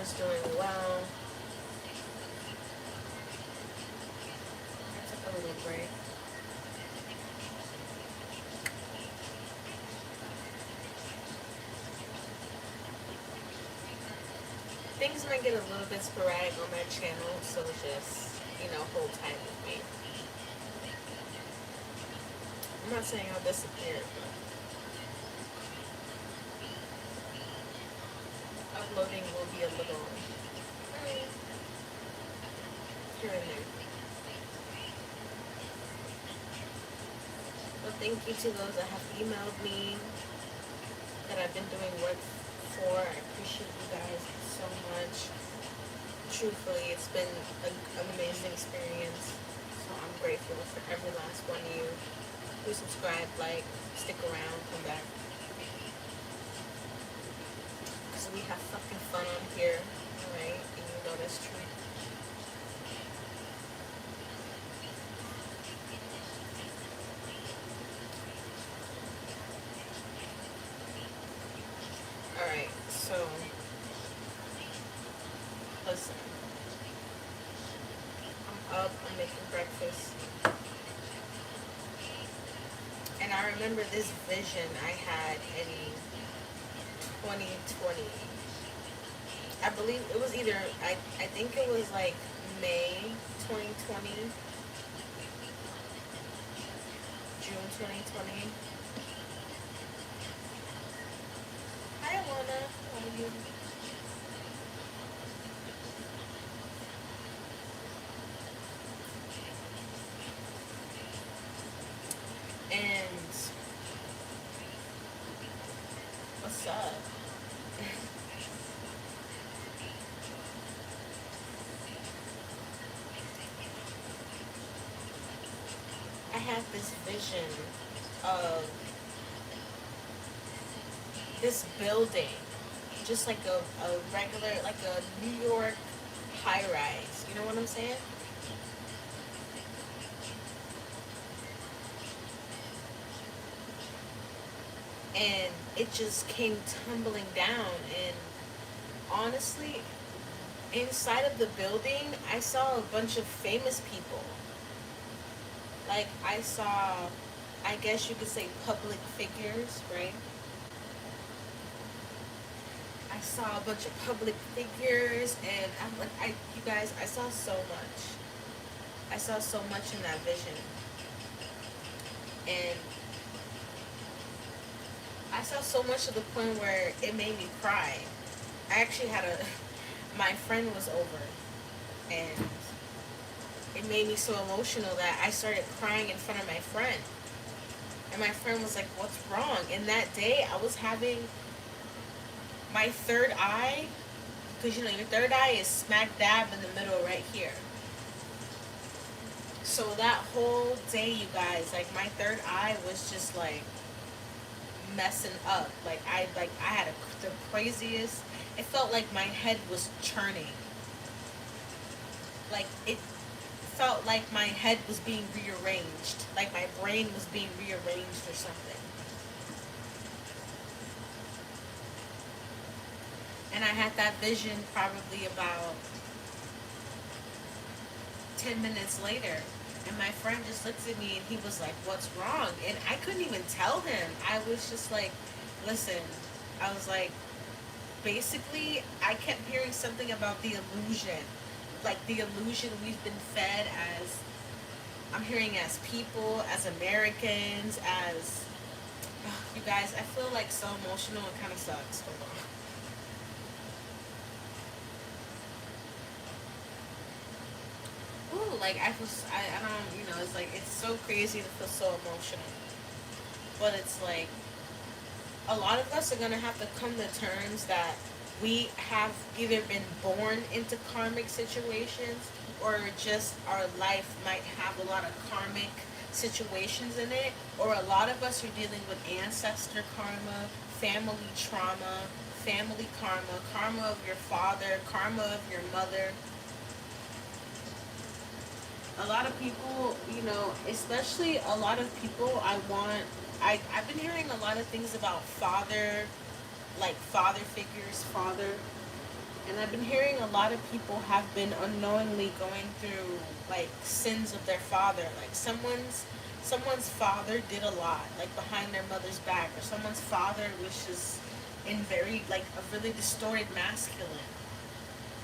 is doing well. I took a little break. Things might get a little bit sporadic on my channel, so just, hold tight with me. I'm not saying I'll disappear, but uploading will be a little here and there. But thank you to those that have emailed me, that I've been doing work for. I appreciate you guys so much. Truthfully, it's been an amazing experience. So I'm grateful for every last one of you who subscribe, like, stick around, come back. Because we have fucking fun on here, alright? And you know that's true. Alright, so listen. I'm up, I'm making breakfast. And I remember this vision I had in 2020. I believe it was either, I think it was like May 2020, June 2020. Hi, Alana. How are you? And what's up? I had this vision of this building, just like a regular, like a New York high rise. You know what I'm saying? And it just came tumbling down. And honestly, inside of the building, I saw a bunch of famous people. Like, I saw, I guess you could say, public figures, right? I saw a bunch of public figures, and I'm like, you guys, I saw so much. I saw so much in that vision. And I saw so much to the point where it made me cry. I actually had my friend was over, and it made me so emotional that I started crying in front of my friend. And my friend was like, what's wrong? And that day I was having my third eye, because your third eye is smack dab in the middle right here. So that whole day, you guys, like, my third eye was just like messing up. Like, I had the craziest, it felt like my head was churning. Like, it felt like my head was being rearranged, like my brain was being rearranged or something. And I had that vision probably about 10 minutes later. And my friend just looked at me and he was like, what's wrong? And I couldn't even tell him. I was just like, listen, I was like, basically, I kept hearing something about the illusion. Like, the illusion we've been fed as, I'm hearing as people, as Americans, as, you guys, I feel like so emotional. It kind of sucks. Hold on. Ooh, like, I don't, it's like, it's so crazy to feel so emotional. But it's like, a lot of us are going to have to come to terms that we have either been born into karmic situations, or just our life might have a lot of karmic situations in it, or a lot of us are dealing with ancestor karma, family trauma, family karma, karma of your father, karma of your mother. A lot of people, especially a lot of people, I've been hearing a lot of things about father, like father figures, And I've been hearing a lot of people have been unknowingly going through like sins of their father. Like someone's father did a lot, like behind their mother's back, or someone's father was just in very like a really distorted masculine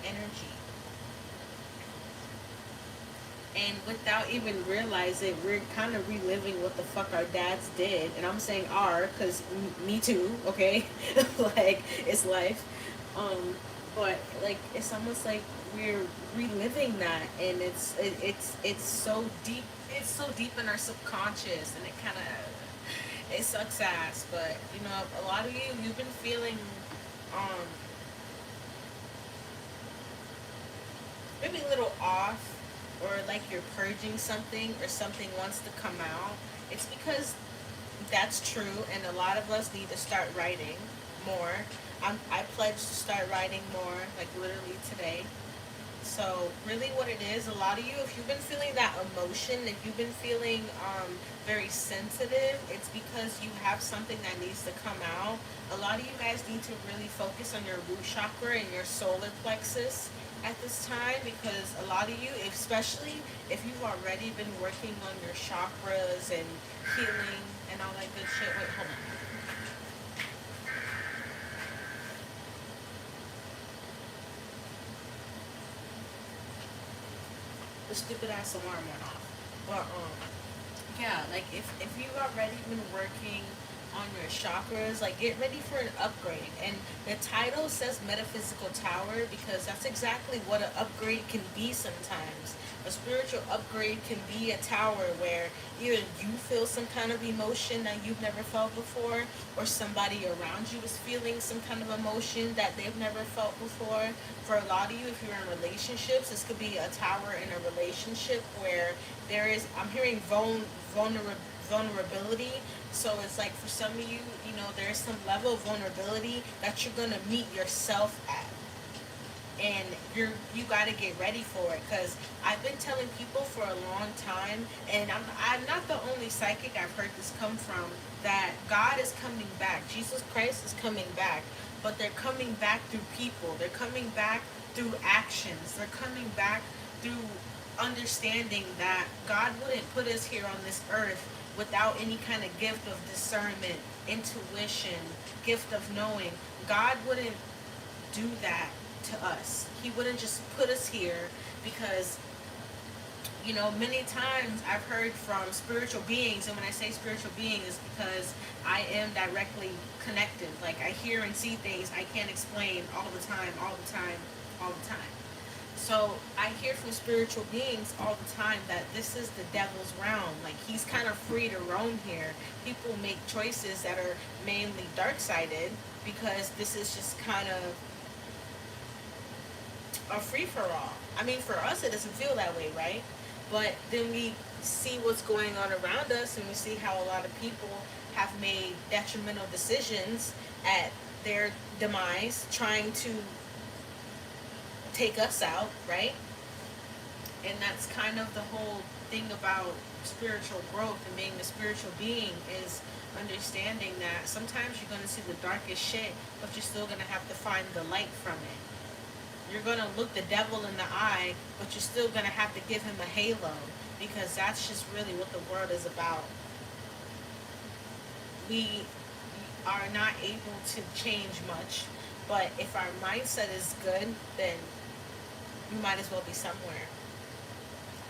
energy. And without even realize it, we're kind of reliving what the fuck our dads did. And I'm saying "our" because me too, okay? Like it's life. But like it's almost like we're reliving that, and it's so deep. It's so deep in our subconscious, and it kind of it sucks ass. But you know, a lot of you've been feeling um maybe a little off, or like you're purging something, or something wants to come out. It's because that's true, and a lot of us need to start writing more. I pledge to start writing more, like literally today. So really what it is, a lot of you, if you've been feeling that emotion, if you've been feeling very sensitive, it's because you have something that needs to come out. A lot of you guys need to really focus on your root chakra and your solar plexus at this time, because a lot of you, especially if you've already been working on your chakras and healing and all that good shit. Wait, hold on. The stupid ass alarm went off. But yeah, like if you've already been working on your chakras, like get ready for an upgrade. And the title says metaphysical tower because that's exactly what an upgrade can be sometimes. A spiritual upgrade can be a tower where either you feel some kind of emotion that you've never felt before, or somebody around you is feeling some kind of emotion that they've never felt before. For a lot of you, if you're in relationships, this could be a tower in a relationship where there is, I'm hearing vulnerability. So it's like for some of you, you know, there's some level of vulnerability that you're gonna meet yourself at, and you got to get ready for it. Because I've been telling people for a long time, and I'm not the only psychic I've heard this come from, that God is coming back, Jesus Christ is coming back, but they're coming back through people, they're coming back through actions, they're coming back through understanding that God wouldn't put us here on this earth without any kind of gift of discernment, intuition, gift of knowing. God wouldn't do that to us. He wouldn't just put us here because, you know, many times I've heard from spiritual beings, and when I say spiritual being, is because I am directly connected. Like I hear and see things I can't explain all the time, all the time, all the time. So I hear from spiritual beings all the time that this is the devil's realm. Like he's kind of free to roam here. People make choices that are mainly dark-sided because this is just kind of a free for all. I mean, for us, it doesn't feel that way, right? But then we see what's going on around us, and we see how a lot of people have made detrimental decisions at their demise, trying to take us out, right? And that's kind of the whole thing about spiritual growth and being a spiritual being, is understanding that sometimes you're going to see the darkest shit, but you're still going to have to find the light from it. You're going to look the devil in the eye, but you're still going to have to give him a halo, because that's just really what the world is about. We are not able to change much, but if our mindset is good, then we might as well be somewhere.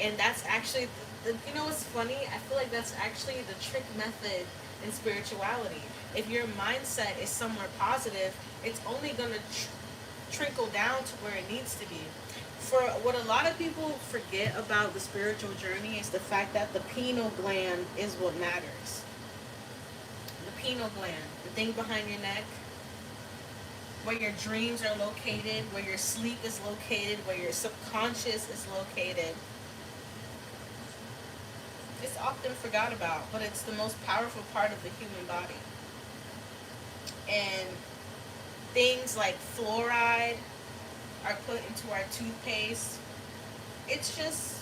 And that's actually, you know what's funny? I feel like that's actually the trick method in spirituality. If your mindset is somewhere positive, it's only going to trickle down to where it needs to be. For what a lot of people forget about the spiritual journey is the fact that the pineal gland is what matters. The pineal gland, the thing behind your neck, where your dreams are located, where your sleep is located, where your subconscious is located. It's often forgot about, but it's the most powerful part of the human body. And things like fluoride are put into our toothpaste. It's just,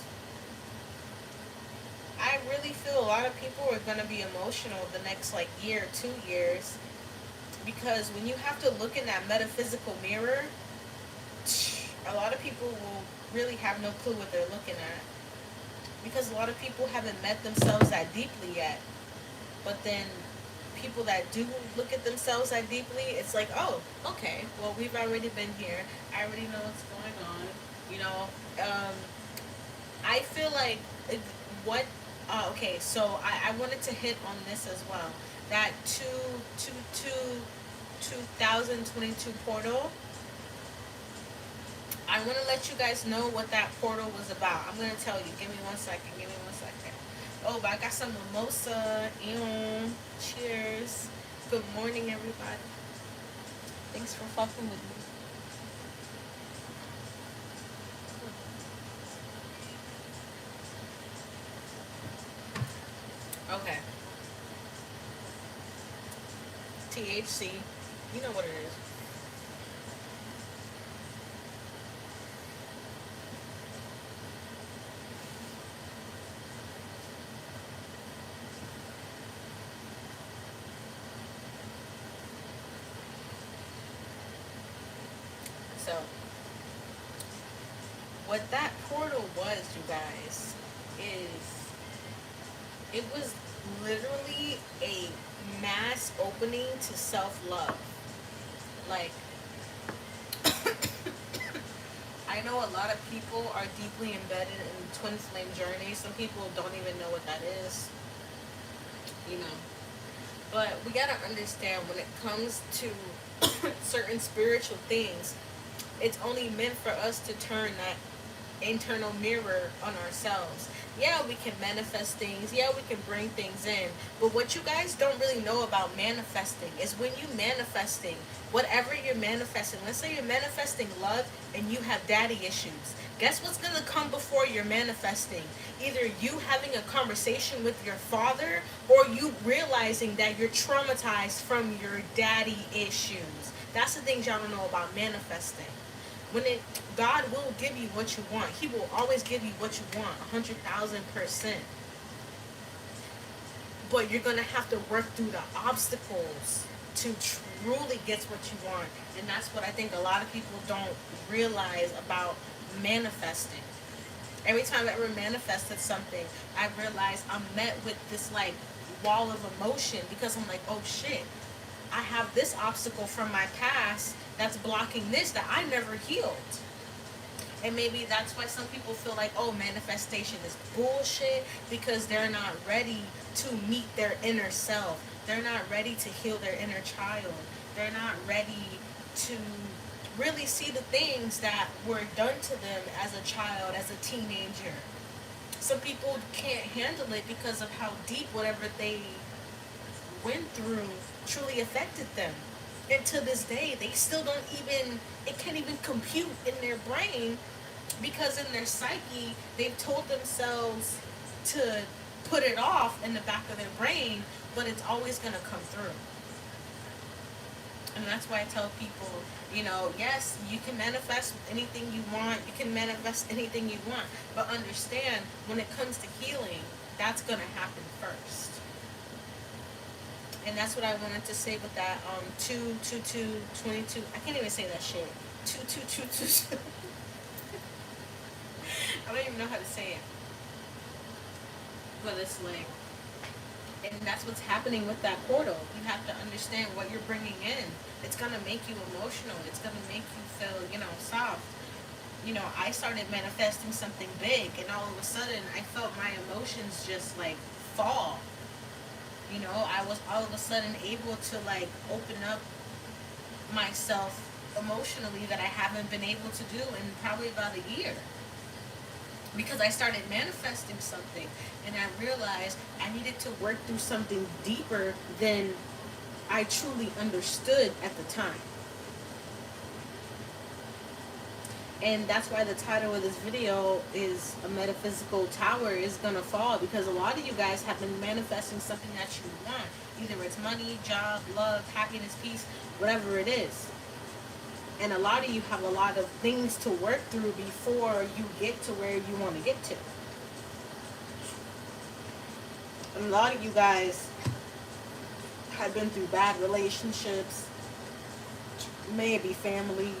I really feel a lot of people are going to be emotional the next like year, 2 years, because when you have to look in that metaphysical mirror a lot of people will really have no clue what they're looking at, because a lot of people haven't met themselves that deeply yet. But then people that do look at themselves that deeply, it's like, oh, okay, well, we've already been here. I already know what's going on. You know, I feel like what. Okay, so I wanted to hit on this as well. That 2022 portal. I want to let you guys know what that portal was about. I'm gonna tell you. Give me 1 second. Give me 1 second. Oh, but I got some mimosa. Ew. Cheers. Good morning, everybody. Thanks for fucking with me. Okay. THC. You know what it is. So, what that portal was, you guys, is it was literally a mass opening to self love. Like, I know a lot of people are deeply embedded in twin flame journey. Some people don't even know what that is, you know. But we gotta understand when it comes to certain spiritual things, it's only meant for us to turn that internal mirror on ourselves. Yeah, we can manifest things. Yeah, we can bring things in. But what you guys don't really know about manifesting is when you manifesting, whatever you're manifesting, let's say you're manifesting love and you have daddy issues. Guess what's going to come before you're manifesting? Either you having a conversation with your father or you realizing that you're traumatized from your daddy issues. That's the things y'all don't know about manifesting. When it God will give you what you want. He will always give you what you want, 100,000%. But you're gonna have to work through the obstacles to truly get what you want, and that's what I think a lot of people don't realize about manifesting. Every time I ever manifested something, I realized I'm met with this like wall of emotion because I'm like, oh shit, I have this obstacle from my past that's blocking this that I never healed. And maybe that's why some people feel like, oh, manifestation is bullshit because they're not ready to meet their inner self. They're not ready to heal their inner child. They're not ready to really see the things that were done to them as a child, as a teenager. Some people can't handle it because of how deep whatever they went through truly affected them. And to this day, they still don't even, it can't even compute in their brain because in their psyche, they've told themselves to put it off in the back of their brain, but it's always going to come through. And that's why I tell people, you know, yes, you can manifest anything you want, you can manifest anything you want, but understand when it comes to healing, that's going to happen first. And that's what I wanted to say with that 22222. I can't even say that shit. 2222. I don't even know how to say it. But it's like, and that's what's happening with that portal. You have to understand what you're bringing in. It's gonna make you emotional. It's gonna make you feel, you know, soft. You know, I started manifesting something big, and all of a sudden, I felt my emotions just like fall. You know, I was all of a sudden able to like open up myself emotionally that I haven't been able to do in probably about a year. Because I started manifesting something and I realized I needed to work through something deeper than I truly understood at the time. And that's why the title of this video is A Metaphysical Tower is Gonna Fall, because a lot of you guys have been manifesting something that you want. Either it's money, job, love, happiness, peace, whatever it is. And a lot of you have a lot of things to work through before you get to where you want to get to. And a lot of you guys have been through bad relationships, maybe family,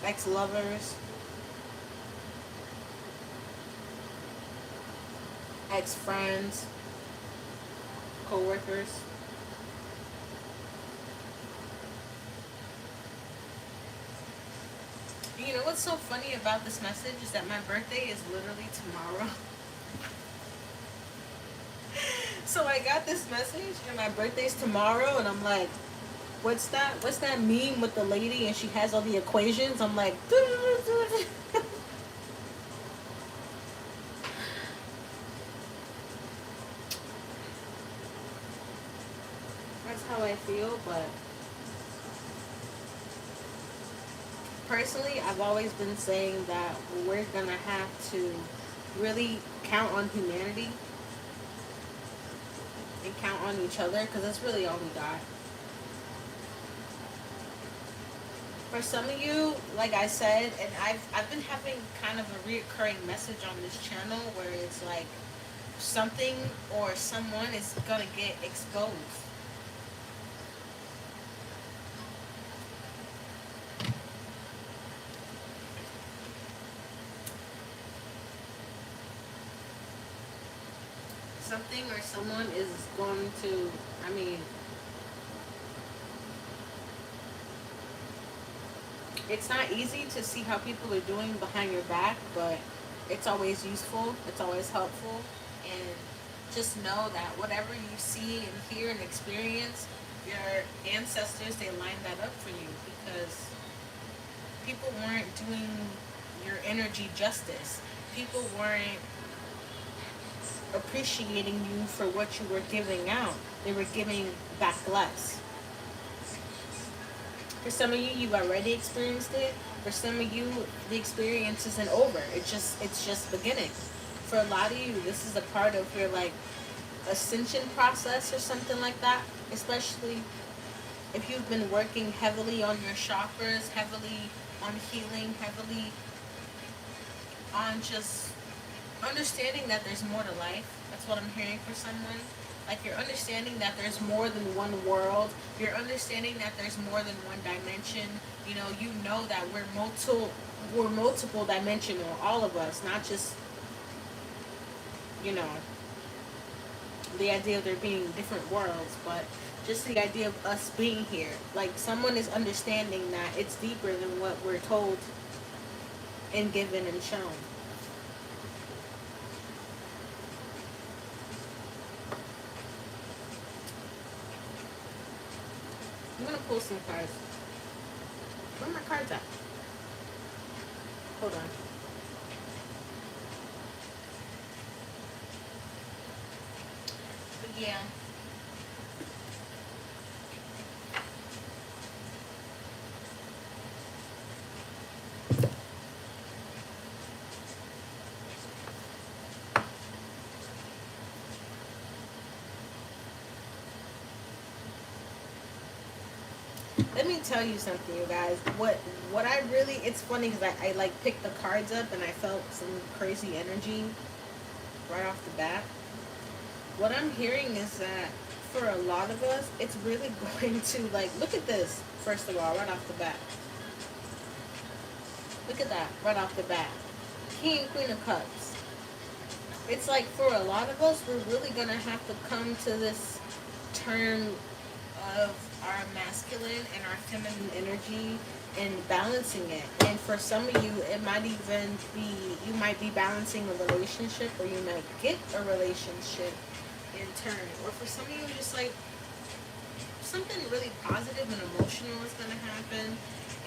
ex-lovers, ex-friends, co-workers. You know what's so funny about this message is that my birthday is literally tomorrow. So I got this message and my birthday's tomorrow and I'm like, what's that? What's that meme with the lady and she has all the equations? I'm like, that's how I feel, but personally, I've always been saying that we're gonna have to really count on humanity and count on each other because that's really all we got. For some of you, like I said, and I've been having kind of a reoccurring message on this channel where it's like something or someone is gonna get exposed. Something or someone is going to, I mean, it's not easy to see how people are doing behind your back, but it's always useful, it's always helpful, and just know that whatever you see and hear and experience, your ancestors, they lined that up for you because people weren't doing your energy justice. People weren't appreciating you for what you were giving out. They were giving back less. For some of you, you've already experienced it. For some of you, the experience isn't over. It's just beginning. For a lot of you, this is a part of your like ascension process or something like that. Especially if you've been working heavily on your chakras, heavily on healing, heavily on just understanding that there's more to life. That's what I'm hearing for someone. Like you're understanding that there's more than one world. You're understanding that there's more than one dimension. You know that we're multiple dimensional, all of us, not just, the idea of there being different worlds, but just the idea of us being here. Like someone is understanding that it's deeper than what we're told and given and shown. I'm gonna pull some cards. Where are my cards at? Hold on. But yeah. Let me tell you something, you guys. What I really, it's funny because I like picked the cards up and I felt some crazy energy right off the bat. What I'm hearing is that for a lot of us, it's really going to, like, look at this, first of all, right off the bat. Look at that, right off the bat. King and Queen of Cups. It's like for a lot of us, we're really going to have to come to this term of our masculine and our feminine energy and balancing it. And for some of you, it might even be, you might be balancing a relationship, or you might get a relationship in turn. Or for some of you, just like something really positive and emotional is going to happen.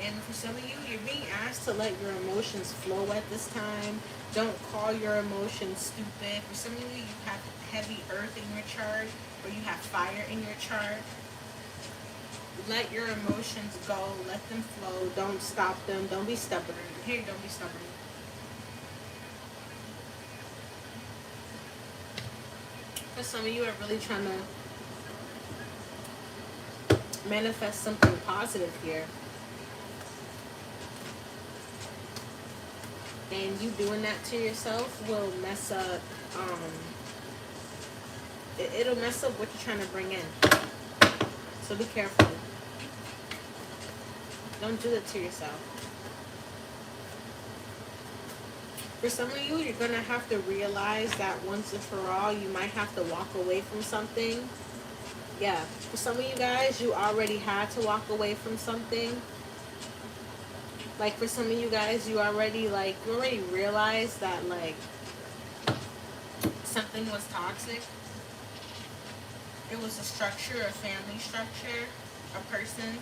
And for some of you, you're being asked to let your emotions flow at this time. Don't call your emotions stupid. For some of you, you have heavy earth in your chart, or you have fire in your chart. Let your emotions go. Let them flow. Don't stop them. Don't be stubborn. Here, don't be stubborn. For some of you are really trying to manifest something positive here. And you doing that to yourself will mess up, it'll mess up what you're trying to bring in. So be careful. Don't do it to yourself. For some of you, you're going to have to realize that once and for all, you might have to walk away from something. Yeah, for some of you guys, you already had to walk away from something. Like for some of you guys, you already realized that like something was toxic. It was a structure, a family structure, a person.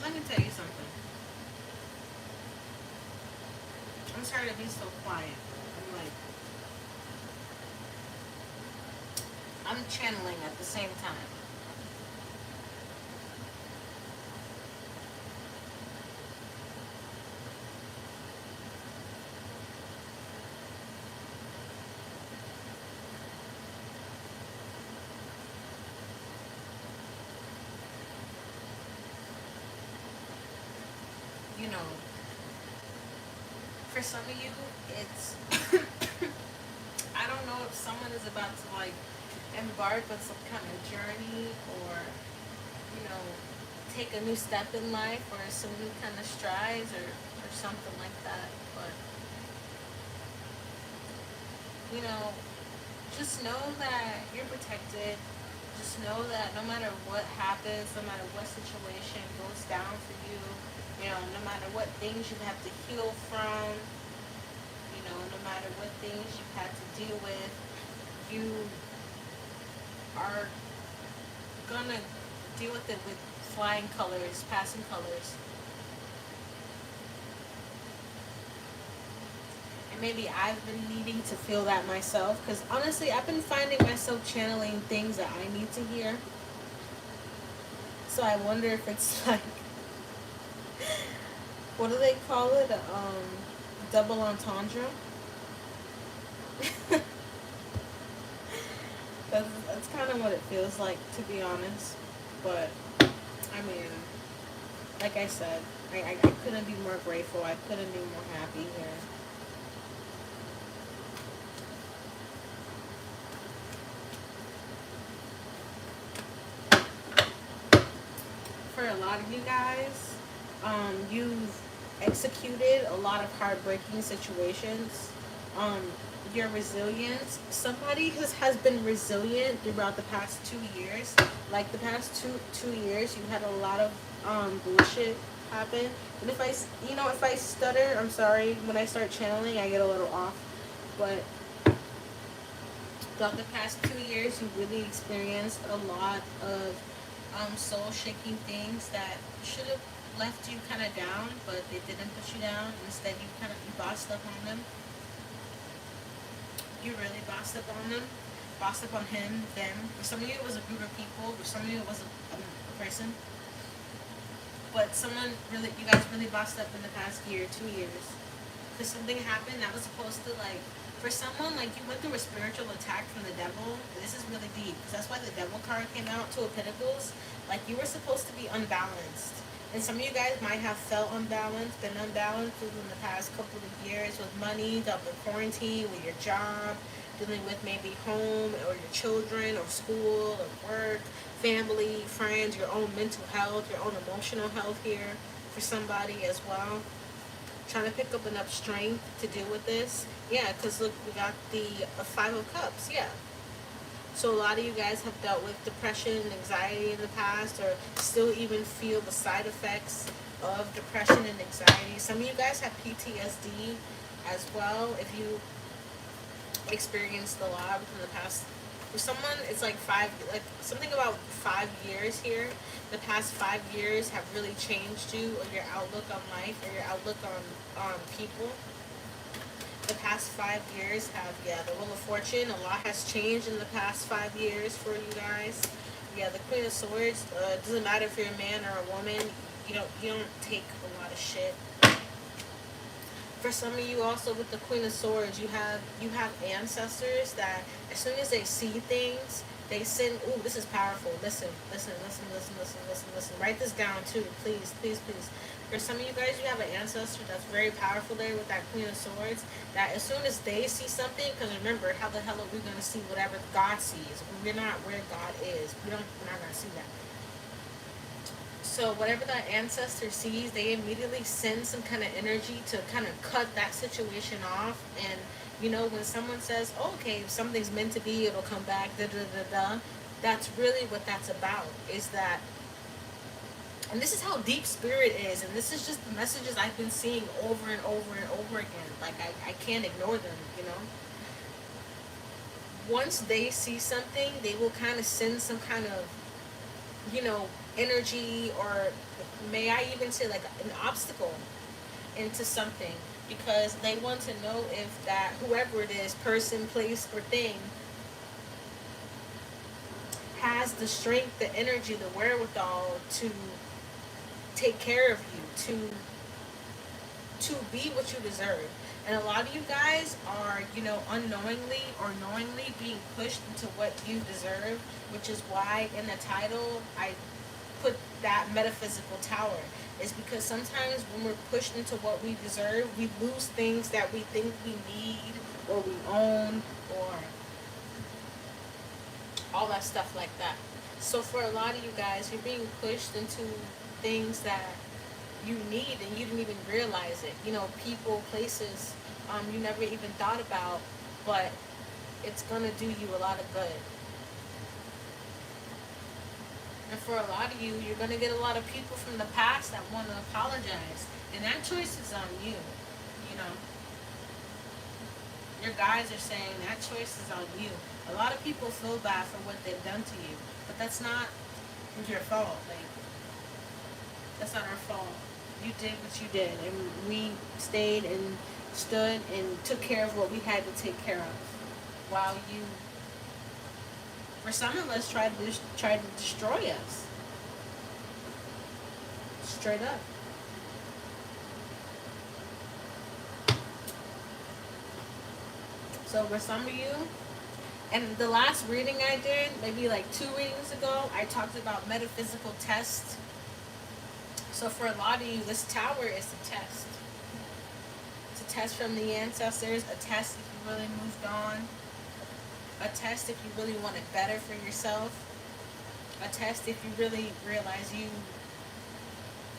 Let me tell you something. I'm sorry to be so quiet. I'm channeling at the same time. You know, for some of you, it's I don't know if someone is about to like embark on some kind of journey or, you know, take a new step in life or some new kind of strides or something like that. But, you know, just know that you're protected. Just know that no matter what happens, no matter what situation goes down for you, you know, no matter what things you have to heal from, you know, no matter what things you've had to deal with, you are gonna deal with it with flying colors, passing colors. And maybe I've been needing to feel that myself because honestly, I've been finding myself channeling things that I need to hear. So I wonder if it's like, what do they call it? Double entendre? That's kind of what it feels like, to be honest. But, I mean, like I said, I couldn't be more grateful. I couldn't be more happy here. For a lot of you guys, you've executed a lot of heartbreaking situations. Um, your resilience. Somebody has been resilient throughout the past 2 years. Like the past two years, you had a lot of bullshit happen. And if I stutter, I'm sorry. When I start channeling, I get a little off. But throughout the past 2 years, you really experienced a lot of soul shaking things that should have left you kind of down, but they didn't put you down. Instead, you bossed up on them. You really bossed up on them, bossed up on him, them. For some of you, it was a group of people. For some of you, it was a person. But you guys really bossed up in the past year, 2 years. Because something happened that was supposed to like, for someone, like you went through a spiritual attack from the devil. This is really deep. Because that's why the devil card came out, Two of Pentacles. Like you were supposed to be unbalanced. And some of you guys might have felt unbalanced, been unbalanced within the past couple of years with money, double quarantine, with your job, dealing with maybe home or your children or school or work, family, friends, your own mental health, your own emotional health here for somebody as well. Trying to pick up enough strength to deal with this. Yeah, because look, we got the Five of Cups. Yeah. So a lot of you guys have dealt with depression and anxiety in the past or still even feel the side effects of depression and anxiety. Some of you guys have PTSD as well if you experienced a lot within the past. For someone, it's like something about 5 years here. The past 5 years have really changed you or your outlook on life or your outlook on people. the past 5 years have, yeah, the Wheel of Fortune. A lot has changed in the past 5 years for you guys. Yeah, the Queen of Swords. It doesn't matter if you're a man or a woman. You don't take a lot of shit. For some of you, also with the Queen of Swords, you have ancestors that as soon as they see things, they send. Ooh, this is powerful. Listen, listen, listen, listen, listen, listen, listen. Write this down too, please, please, please. For some of you guys, you have an ancestor that's very powerful there with that Queen of Swords. That as soon as they see something, because remember, how the hell are we gonna see whatever God sees? We're not where God is. We're not gonna see that. So whatever that ancestor sees, they immediately send some kind of energy to kind of cut that situation off. And when someone says, oh, "Okay, if something's meant to be, it'll come back," da da da da. That's really what that's about. Is that, and this is how deep spirit is, and this is just the messages I've been seeing over and over and over again. Like I can't ignore them. Once they see something, they will kind of send some kind of you know, energy, or may I even say like an obstacle into something, because they want to know if that whoever it is, person, place, or thing, has the strength, the energy, the wherewithal to take care of you, to be what you deserve. And a lot of you guys are, unknowingly or knowingly being pushed into what you deserve, which is why in the title I put that metaphysical tower. Is because sometimes when we're pushed into what we deserve, we lose things that we think we need or we own, or all that stuff like that. So for a lot of you guys, you're being pushed into things that you need and you didn't even realize it. People, places, you never even thought about, but it's gonna do you a lot of good. And for a lot of you, you're gonna get a lot of people from the past that want to apologize, and that choice is on you. You know, your guides are saying that choice is on you. A lot of people feel bad for what they've done to you, but that's not your fault. Like, that's not our fault. You did what you did, and we stayed and stood and took care of what we had to take care of, while you, for some of us, tried to destroy us. Straight up. So for some of you, and the last reading I did, maybe like 2 readings ago, I talked about metaphysical tests. So for a lot of you, this tower is a test. It's a test from the ancestors, a test if you really moved on, a test if you really want it better for yourself, a test if you really realize you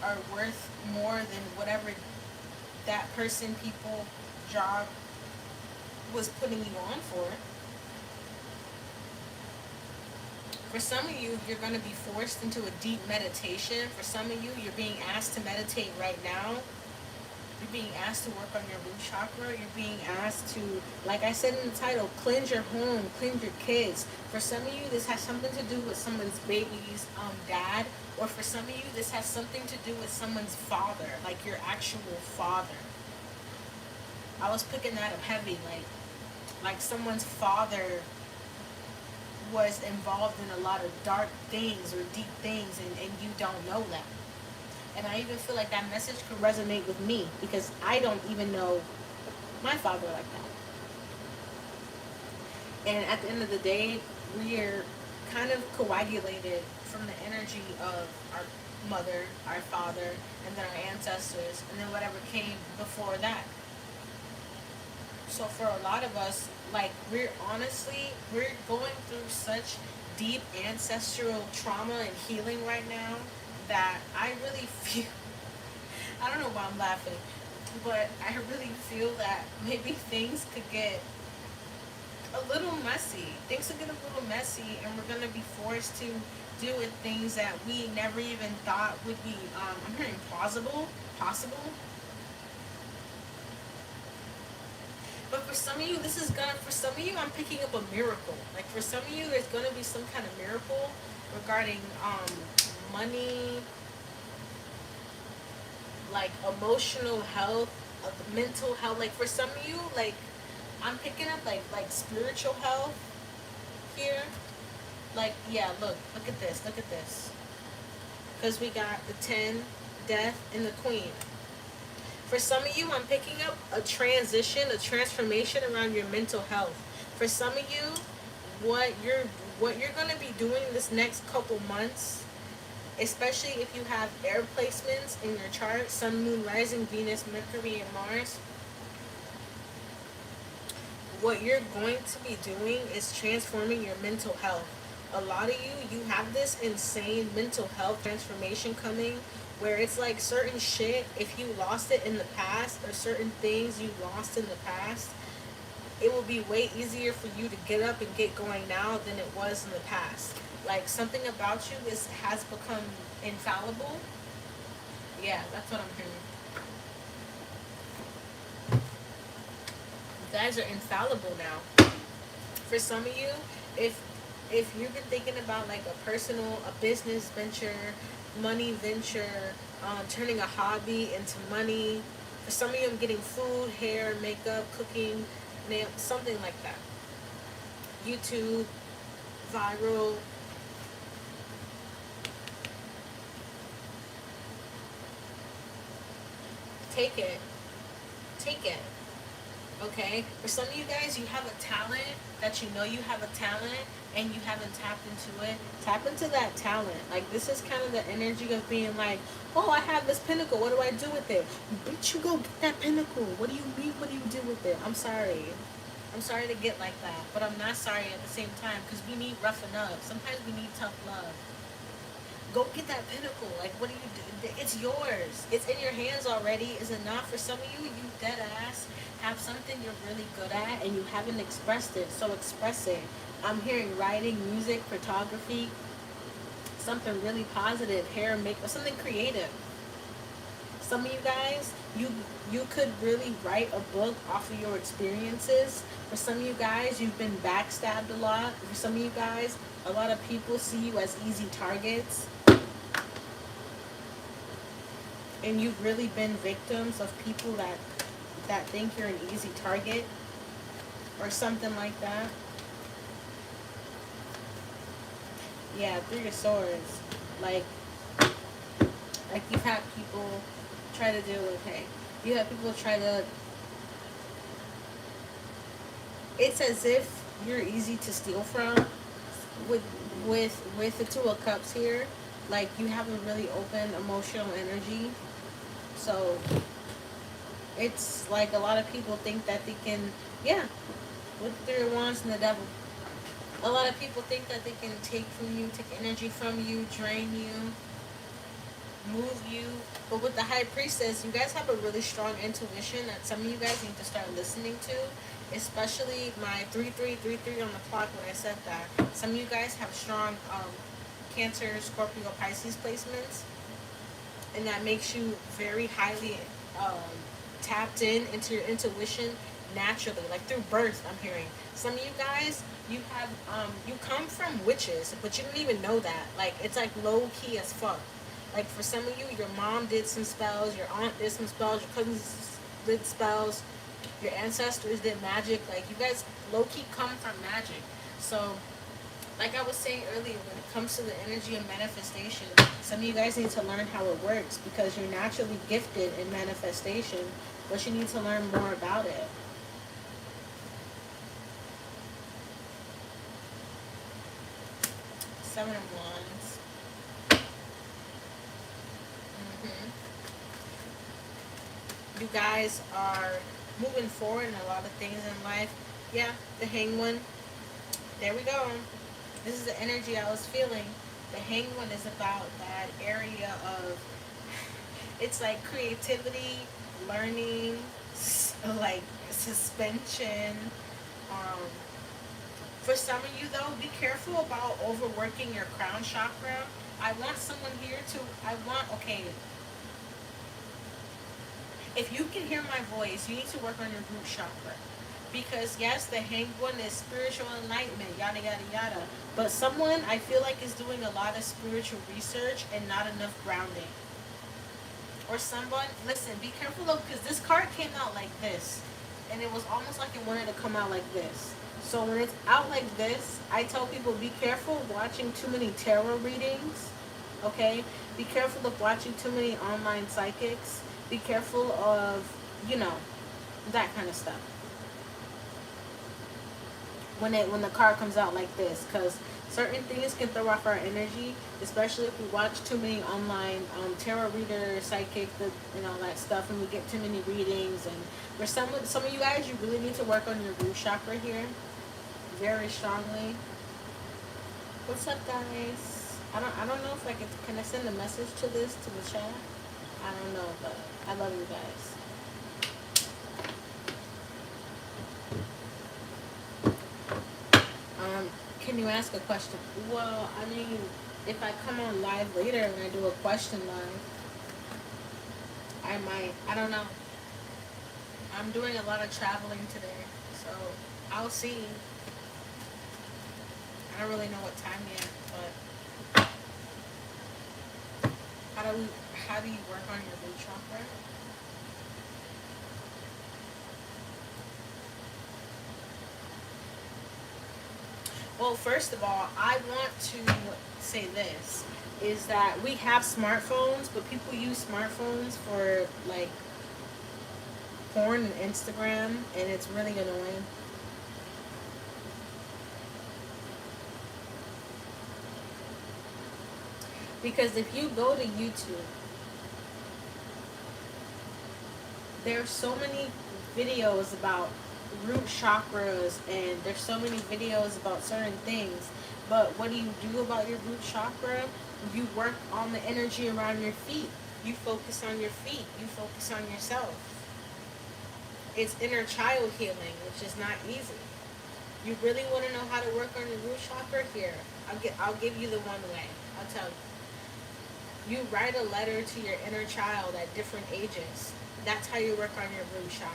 are worth more than whatever that person, people, job was putting you on for. For some of you, you're going to be forced into a deep meditation. For some of you, you're being asked to meditate right now. You're being asked to work on your root chakra. You're being asked to, like I said in the title, cleanse your home, cleanse your kids. For some of you, this has something to do with someone's baby's dad. Or for some of you, this has something to do with someone's father, like your actual father. I was picking that up heavy, like someone's father was involved in a lot of dark things or deep things, and you don't know that. And I even feel like that message could resonate with me, because I don't even know my father like that. And at the end of the day, we're kind of coagulated from the energy of our mother, our father, and then our ancestors, and then whatever came before that. So for a lot of us, like, we're going through such deep ancestral trauma and healing right now that I really feel, I don't know why I'm laughing, but I really feel that maybe things could get a little messy. Things could get a little messy, and we're going to be forced to deal with things that we never even thought would be, I'm hearing possible. But for some of you, for some of you, I'm picking up a miracle. Like, for some of you, there's going to be some kind of miracle regarding money, like emotional health, mental health. Like for some of you, like I'm picking up like spiritual health here. Like yeah, look at this, look at this. Because we got the 10, death, and the queen. For some of you, I'm picking up a transition, a transformation around your mental health. For some of you, what you're what you're gonna be doing this next couple months, especially if you have air placements in your chart, Sun, Moon, Rising, Venus, Mercury, and Mars, what you're going to be doing is transforming your mental health. A lot of you have this insane mental health transformation coming where it's like certain shit, if you lost it in the past or certain things you lost in the past, it will be way easier for you to get up and get going now than it was in the past. Like something about you has become infallible. Yeah, that's what I'm hearing. You guys are infallible now. For some of you, if you've been thinking about like a business venture, money venture, turning a hobby into money. For some of you, I'm getting food, hair, makeup, cooking, nail, something like that. YouTube, viral. Take it. Take it. Okay? For some of you guys, you have a talent that you know you have a talent and you haven't tapped into it. Tap into that talent. Like, this is kind of the energy of being like, oh, I have this pinnacle. What do I do with it? Bitch, you go get that pinnacle. What do you mean? What do you do with it? I'm sorry. I'm sorry to get like that. But I'm not sorry at the same time because we need rough enough. Sometimes we need tough love. Go get that pinnacle. Like, what do you do? It's yours. It's in your hands already. Is it not? For some of you, you dead ass have something you're really good at and you haven't expressed it. So express it. I'm hearing writing, music, photography, something really positive, hair, makeup, something creative. Some of you guys, you could really write a book off of your experiences. For some of you guys, you've been backstabbed a lot. For some of you guys, a lot of people see you as easy targets. And you've really been victims of people that think you're an easy target or something like that. Yeah, 3 of Swords. Like you've had people try to deal with, hey, you have people try to, it's as if you're easy to steal from with the 2 of Cups here. Like, you have a really open emotional energy. So it's like a lot of people think that they can, yeah, with the 3 of Wands and the Devil. A lot of people think that they can take from you, take energy from you, drain you, move you. But with the High Priestess, you guys have a really strong intuition that some of you guys need to start listening to. Especially my 3333 on the clock when I said that. Some of you guys have strong Cancer, Scorpio, Pisces placements. And that makes you very highly tapped into your intuition naturally, like through birth. I'm hearing some of you guys, you have you come from witches, but you don't even know that. Like, it's like low key as fuck. Like, for some of you, your mom did some spells, your aunt did some spells, your cousins did spells, your ancestors did magic. Like, you guys low key come from magic. So like I was saying earlier, when it comes to the energy of manifestation, some of you guys need to learn how it works because you're naturally gifted in manifestation, but you need to learn more about it. Seven of Wands. You guys are moving forward in a lot of things in life. Yeah, the Hanged One. There we go. This is the energy I was feeling. The Hanged One is about that area of, it's like creativity, learning, like suspension. For some of you though, be careful about overworking your crown chakra. I want someone here to, okay, if you can hear my voice, you need to work on your root chakra. Because yes, the Hanged One is spiritual enlightenment, yada yada yada. But someone, I feel like, is doing a lot of spiritual research and not enough grounding. or someone, listen, be careful though, because this card came out like this, and it was almost like it wanted to come out like this. So when it's out like this, I tell people be careful watching too many tarot readings. Okay, be careful of watching too many online psychics. Be careful of, you know, that kind of stuff when the card comes out like this, because certain things can throw off our energy, especially if we watch too many online tarot readers, psychic, and all that stuff, and we get too many readings. And for some of you guys, you really need to work on your root chakra here, very strongly. What's up, guys? I don't know if can I send a message to the chat? I don't know, but I love you guys. Can you ask a question? Well, I mean, if I come on live later and I do a question live, I might. I don't know. I'm doing a lot of traveling today, so I'll see. I don't really know what time yet, but how do you work on your root chakra? Well, first of all, I want to say this, is that we have smartphones, but people use smartphones for like porn and Instagram, and it's really annoying. Because if you go to YouTube, there's so many videos about root chakras, and there's so many videos about certain things, but what do you do about your root chakra? You work on the energy around your feet. You focus on your feet. You focus on yourself. It's inner child healing, which is not easy. You really want to know how to work on your root chakra? Here, I'll give you the one way. I'll tell you. You write a letter to your inner child at different ages. That's how you work on your root chakra.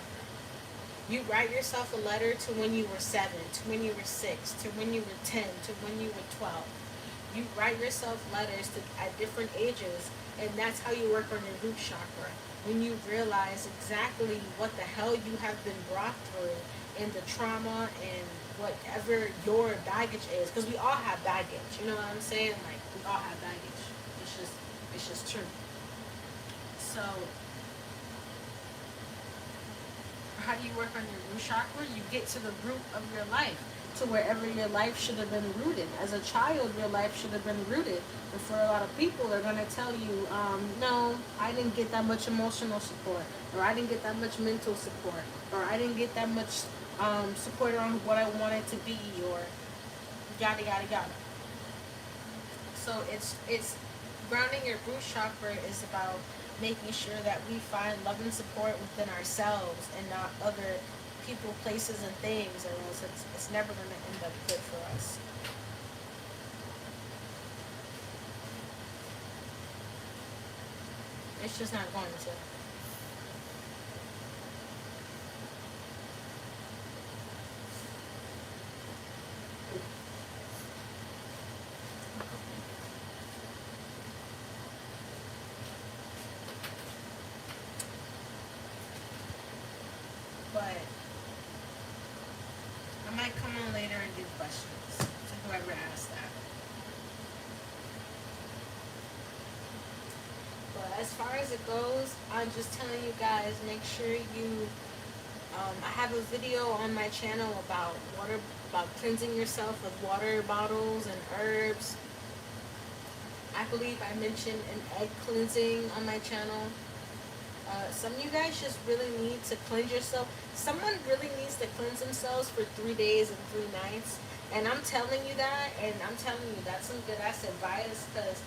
You write yourself a letter to when you were 7, to when you were 6, to when you were 10, to when you were 12. You write yourself letters at different ages, and that's how you work on your root chakra. When you realize exactly what the hell you have been brought through, and the trauma and whatever your baggage is, because we all have baggage. You know what I'm saying? Like, we all have baggage. It's just true. So, how do you work on your root chakra? You get to the root of your life, to wherever your life should have been rooted. As a child, your life should have been rooted. And for a lot of people, they're going to tell you, no, I didn't get that much emotional support, or I didn't get that much mental support, or I didn't get that much support on what I wanted to be, or yada, yada, yada. So it's grounding your root chakra is about making sure that we find love and support within ourselves and not other people, places, and things, or else it's never going to end up good for us. It's just not going to. But I might come on later and do questions to whoever asked that. But as far as it goes, I'm just telling you guys, make sure you, I have a video on my channel about cleansing yourself with water bottles and herbs. I believe I mentioned an egg cleansing on my channel. Some of you guys just really need to cleanse yourself. Someone really needs to cleanse themselves for 3 days and 3 nights. And I'm telling you that, and I'm telling you that's some good ass advice, because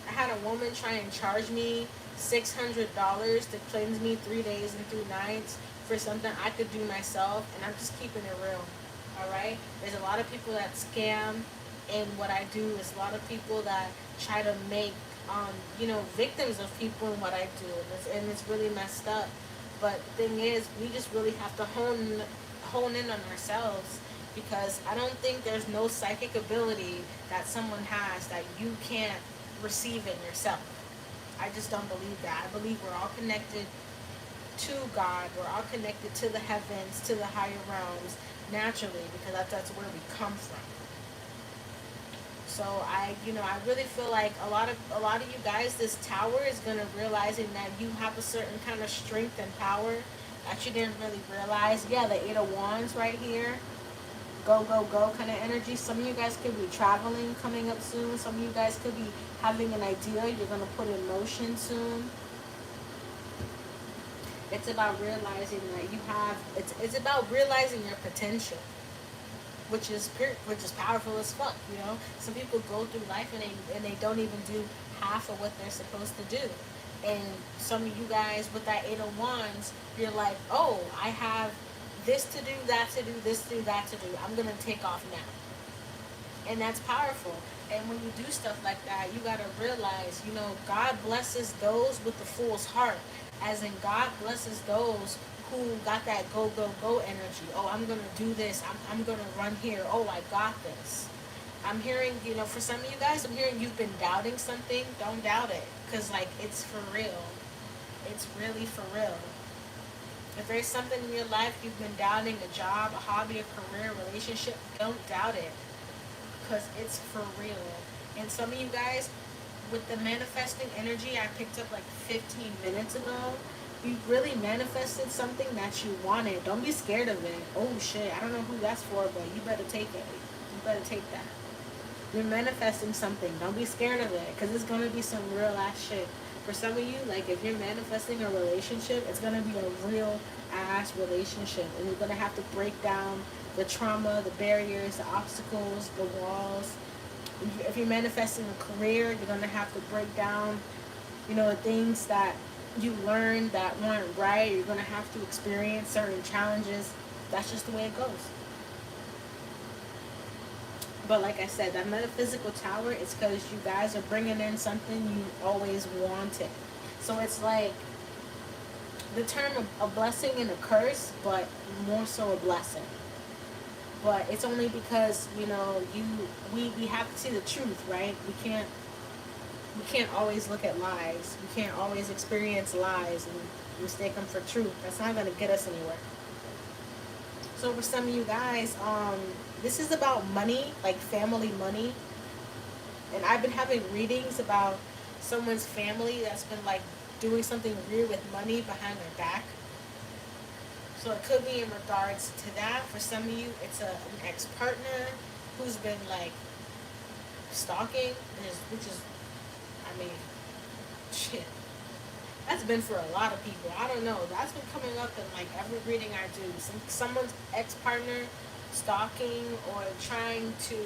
I had a woman try and charge me $600 to cleanse me 3 days and 3 nights for something I could do myself, and I'm just keeping it real. Alright? There's a lot of people that scam, and what I do is a lot of people that try to make victims of people in what I do, and it's really messed up. But the thing is, we just really have to hone in on ourselves, because I don't think there's no psychic ability that someone has that you can't receive in yourself. I just don't believe that. I believe we're all connected to God. We're all connected to the heavens, to the higher realms, naturally, because that's where we come from. So I really feel like a lot of you guys, this tower is gonna realizing that you have a certain kind of strength and power that you didn't really realize. Yeah, the 8 of Wands right here, go go go kind of energy. Some of you guys could be traveling coming up soon. Some of you guys could be having an idea you're gonna put in motion soon. It's about realizing that you have. It's about realizing your potential, which is powerful as fuck. Some people go through life and they don't even do half of what they're supposed to do. And some of you guys with that 8 of Wands, you're like, oh, I have this to do, that to do, this to do, that to do. I'm gonna take off now, and that's powerful. And when you do stuff like that, you gotta realize, God blesses those with the fool's heart. As in, God blesses those who got that go, go, go energy. Oh, I'm gonna do this. I'm gonna run here. Oh, I got this. I'm hearing, for some of you guys, I'm hearing you've been doubting something. Don't doubt it. Because, it's for real. It's really for real. If there's something in your life you've been doubting, a job, a hobby, a career, a relationship, don't doubt it. Because it's for real. And some of you guys, with the manifesting energy I picked up 15 minutes ago, you really manifested something that you wanted. Don't be scared of it. Oh shit, I don't know who that's for, but you better take it. You better take that. You're manifesting something. Don't be scared of it, because it's going to be some real ass shit. For some of you, if you're manifesting a relationship, it's going to be a real ass relationship. And you're going to have to break down the trauma, the barriers, the obstacles, the walls. If you're manifesting a career, you're going to have to break down, the things that you learned that weren't right. You're going to have to experience certain challenges. That's just the way it goes. But like I said, that metaphysical tower is because you guys are bringing in something you always wanted. So it's like the term of a blessing and a curse, but more so a blessing. But it's only because, we have to see the truth, right? We can't always look at lies. We can't always experience lies and mistake them for truth. That's not going to get us anywhere. So for some of you guys, this is about money, family money. And I've been having readings about someone's family that's been doing something weird with money behind their back. So it could be in regards to that. For some of you, it's an ex-partner who's been stalking, which is, shit. That's been for a lot of people. I don't know. That's been coming up in every reading I do. Someone's ex-partner stalking or trying to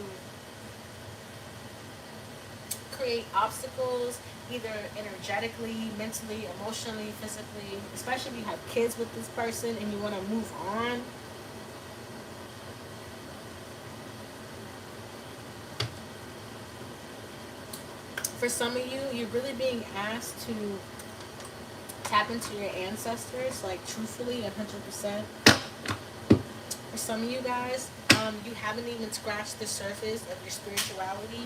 create obstacles, either energetically, mentally, emotionally, physically. Especially if you have kids with this person and you want to move on. For some of you, you're really being asked to tap into your ancestors, truthfully, 100%. For some of you guys, you haven't even scratched the surface of your spirituality.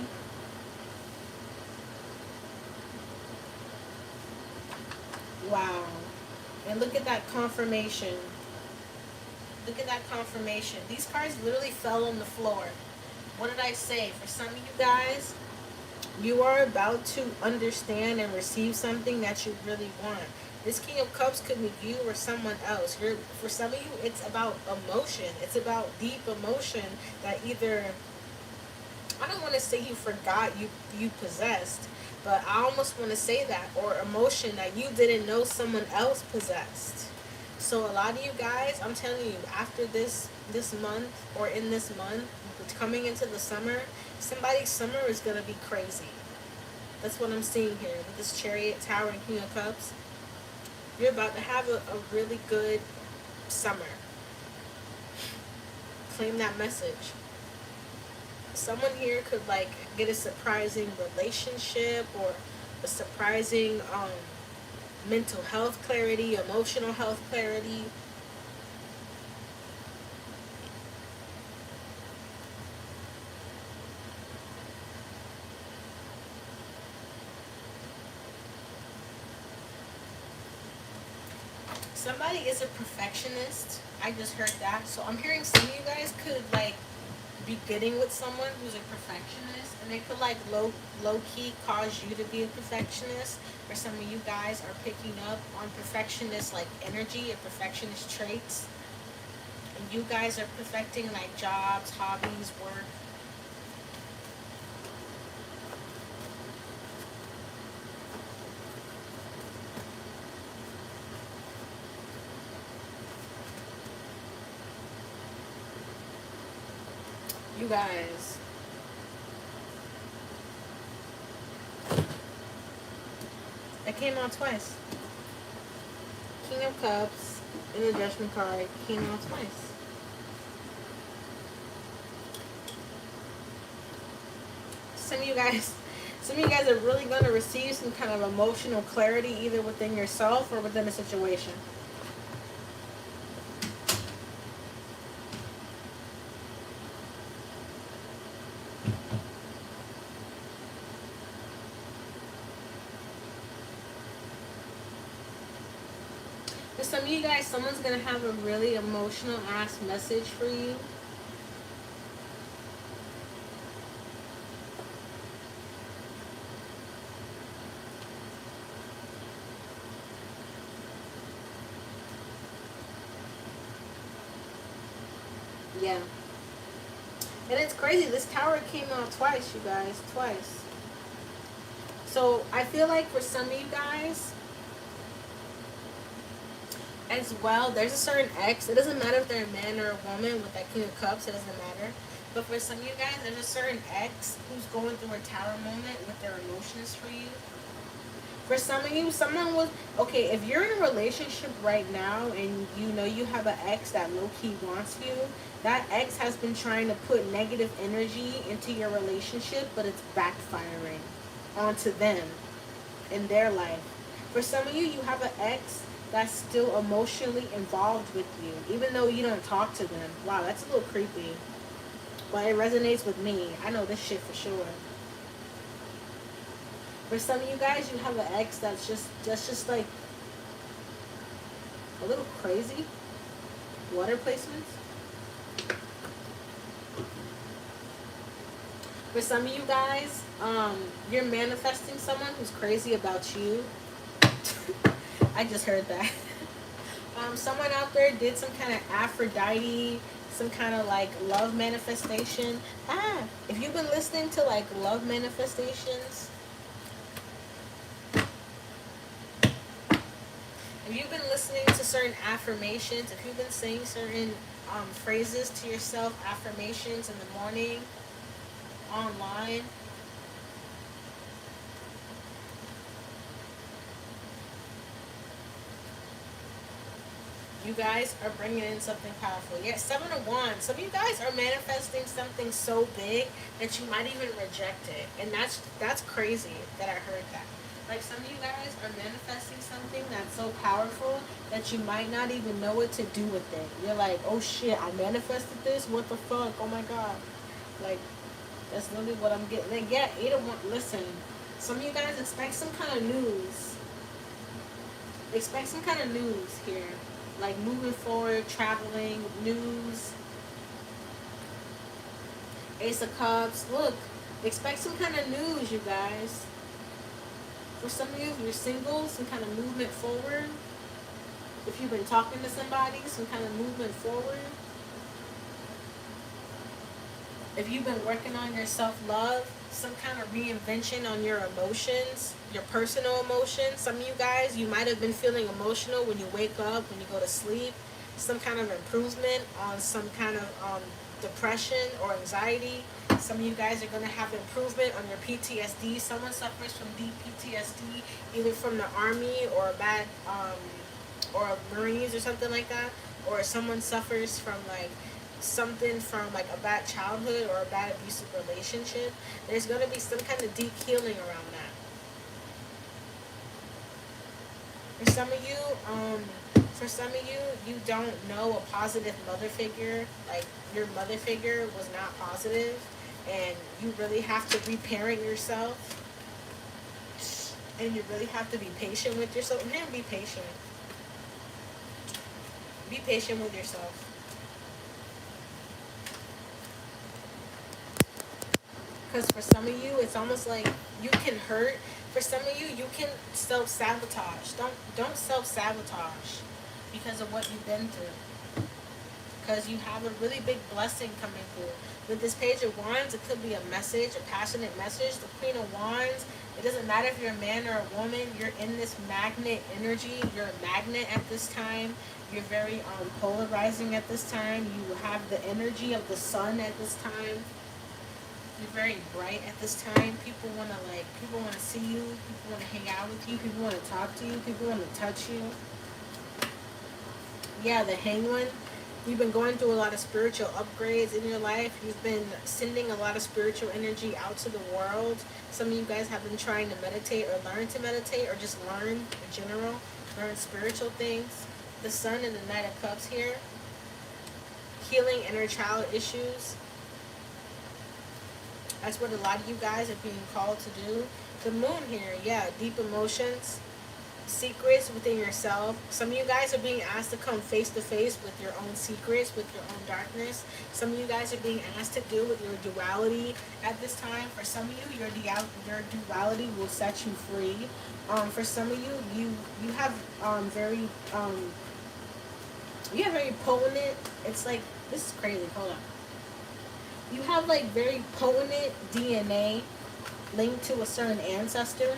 Wow. And look at that confirmation. Look at that confirmation. These cards literally fell on the floor. What did I say? For some of you guys, you are about to understand and receive something that you really want. This King of Cups could be you or someone else. For some of you, it's about emotion. It's about deep emotion that either, I don't want to say you forgot you possessed, but I almost want to say that, or emotion that you didn't know someone else possessed. So a lot of you guys, I'm telling you, after this month, or in this month, coming into the summer, somebody's summer is going to be crazy. That's what I'm seeing here with this Chariot, Tower, and King of Cups. You're about to have a really good summer. Claim that message. Someone here could get a surprising relationship, or a surprising mental health clarity, emotional health clarity. somebody is a perfectionist. I just heard that. So I'm hearing some of you guys could like be getting with someone who's a perfectionist, and they could like low key cause you to be a perfectionist. Or some of you guys are picking up on perfectionist like energy and perfectionist traits, and you guys are perfecting like jobs, hobbies, work. You guys, it came out twice. King of Cups in the Judgment card came out twice. Some of you guys, some of you guys are really going to receive some kind of emotional clarity either within yourself or within a situation. For some of you guys, someone's going to have a really emotional ass message for you. Yeah. And it's crazy. This tower came out twice, you guys. Twice. So I feel like for some of you guys as well, there's a certain ex. It doesn't matter if they're a man or a woman with that King of Cups. It doesn't matter. But for some of you guys, there's a certain ex who's going through a tower moment with their emotions for you. For some of you, someone was, okay, if you're in a relationship right now and you know you have an ex that low-key wants you, that ex has been trying to put negative energy into your relationship, but it's backfiring onto them in their life. For some of you, you have an ex that's still emotionally involved with you, even though you don't talk to them. Wow, that's a little creepy. But it resonates with me. I know this shit for sure. For some of you guys, you have an ex that's just like a little crazy. Water placements. For some of you guys, you're manifesting someone who's crazy about you. I just heard that. Someone out there did some kind of Aphrodite, some kind of like love manifestation. If you've been listening to like love manifestations, if you've been listening to certain affirmations, if you've been saying certain phrases to yourself, affirmations in the morning, online, you guys are bringing in something powerful. Yeah, 7 of Wands. Some of you guys are manifesting something so big that you might even reject it. And that's crazy that I heard that. Like, some of you guys are manifesting something that's so powerful that you might not even know what to do with it. You're like, oh shit, I manifested this? What the fuck? Oh my god. Like, that's literally what I'm getting. Like, yeah, 8 of Wands. Listen, some of you guys expect some kind of news. Expect some kind of news here. Like moving forward, traveling, news. Ace of Cups. Look, expect some kind of news, you guys. For some of you, if you're single, some kind of movement forward. If you've been talking to somebody, some kind of movement forward. If you've been working on your self-love, some kind of reinvention on your emotions, your personal emotions. Some of you guys, you might have been feeling emotional when you wake up, when you go to sleep. Some kind of improvement on some kind of depression or anxiety. Some of you guys are going to have improvement on your PTSD. Someone suffers from deep PTSD, either from the army or a bad, or Marines or something like that. Or someone suffers from like something from like a bad childhood or a bad abusive relationship. There's going to be some kind of deep healing around that. For some of you, you don't know a positive mother figure. Like, your mother figure was not positive, and you really have to reparent yourself, and you really have to be patient with yourself. Man, be patient. Be patient with yourself. Because for some of you, it's almost like you can hurt. For some of you, you can self-sabotage. Don't self-sabotage because of what you've been through. Because you have a really big blessing coming through. With this Page of Wands, it could be a message, a passionate message. The Queen of Wands, it doesn't matter if you're a man or a woman, you're in this magnet energy. You're a magnet at this time. You're very polarizing at this time. You have the energy of the sun at this time. You're very bright at this time. People want to see you. People want to hang out with you. People want to talk to you. People want to touch you. Yeah, the Hanged One. You've been going through a lot of spiritual upgrades in your life. You've been sending a lot of spiritual energy out to the world. Some of you guys have been trying to meditate or learn to meditate or just learn in general. Learn spiritual things. The Sun and the Knight of Cups here. Healing inner child issues. That's what a lot of you guys are being called to do. The Moon here, yeah, deep emotions. Secrets within yourself. Some of you guys are being asked to come face to face with your own secrets, with your own darkness. Some of you guys are being asked to deal with your duality at this time. For some of you, your duality will set you free. For some of you, you have very potent. It's like, this is crazy. Hold on. You have like very potent DNA linked to a certain ancestor.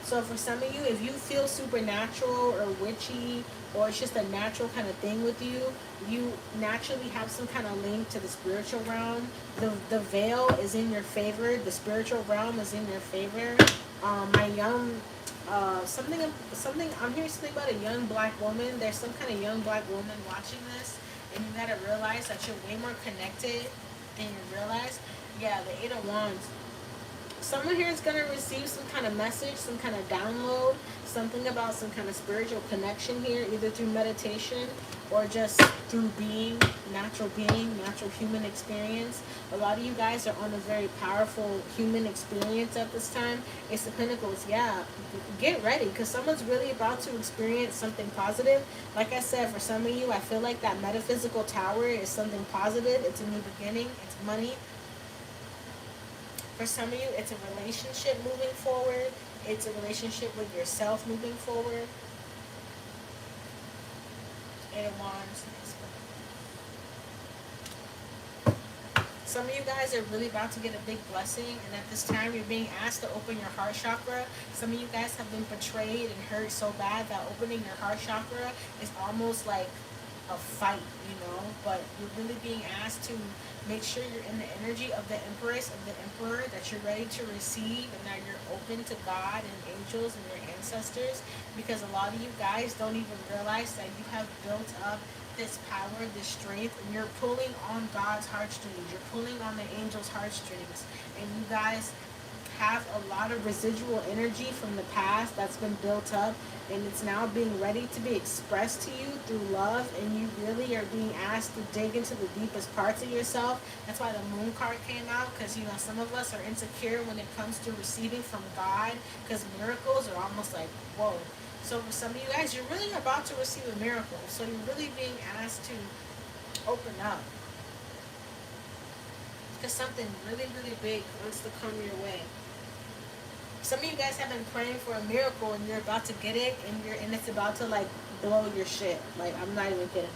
So for some of you, if you feel supernatural or witchy, or it's just a natural kind of thing with you, you naturally have some kind of link to the spiritual realm. The veil is in your favor. The spiritual realm is in your favor. My young, something, I'm hearing something about a young black woman. There's some kind of young black woman watching this, and you gotta realize that you're way more connected than you realize. Yeah, the Eight of Wands. Someone here is going to receive some kind of message, some kind of download, something about some kind of spiritual connection here, either through meditation or just through natural human experience. A lot of you guys are on a very powerful human experience at this time. Ace of Pentacles, yeah, get ready, because someone's really about to experience something positive. Like I said, for some of you, I feel like that metaphysical tower is something positive. It's a new beginning. It's money. For some of you, it's a relationship moving forward. It's a relationship with yourself moving forward. Eight of Wands. Some of you guys are really about to get a big blessing, and at this time, you're being asked to open your heart chakra. Some of you guys have been betrayed and hurt so bad that opening your heart chakra is almost like a fight, you know, but you're really being asked to make sure you're in the energy of the Empress, of the Emperor, that you're ready to receive, and that you're open to God and angels and your ancestors, because a lot of you guys don't even realize that you have built up this power, this strength, and you're pulling on God's heartstrings. You're pulling on the angels' heartstrings, and you guys have a lot of residual energy from the past that's been built up, and it's now being ready to be expressed to you through love, and you really are being asked to dig into the deepest parts of yourself. That's why the Moon card came out, because, you know, some of us are insecure when it comes to receiving from God, because miracles are almost like, whoa. So for some of you guys, you're really about to receive a miracle, so you're really being asked to open up, because something really, really big wants to come your way. Some of you guys have been praying for a miracle, and you're about to get it, and it's about to like blow your shit. Like, I'm not even kidding.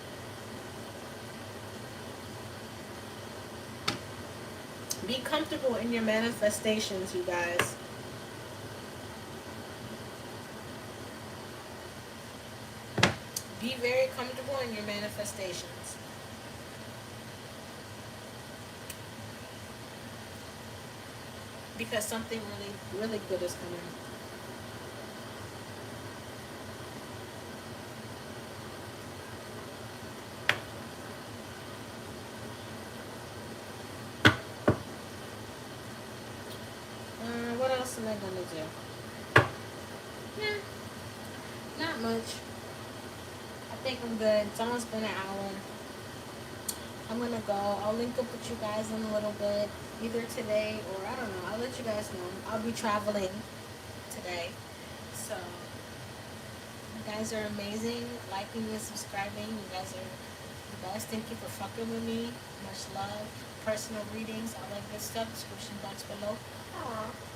Be comfortable in your manifestations, you guys. Be very comfortable in your manifestations. Because something really, really good is coming. What else am I going to do? Yeah, not much. I think I'm good. It's almost been an hour. I'm going to go. I'll link up with you guys in a little bit. Either today or, I don't know. I'll let you guys know. I'll be traveling today. So, you guys are amazing. Liking and subscribing. You guys are the best. Thank you for fucking with me. Much love. Personal readings, all that good stuff. Description box below. Aww.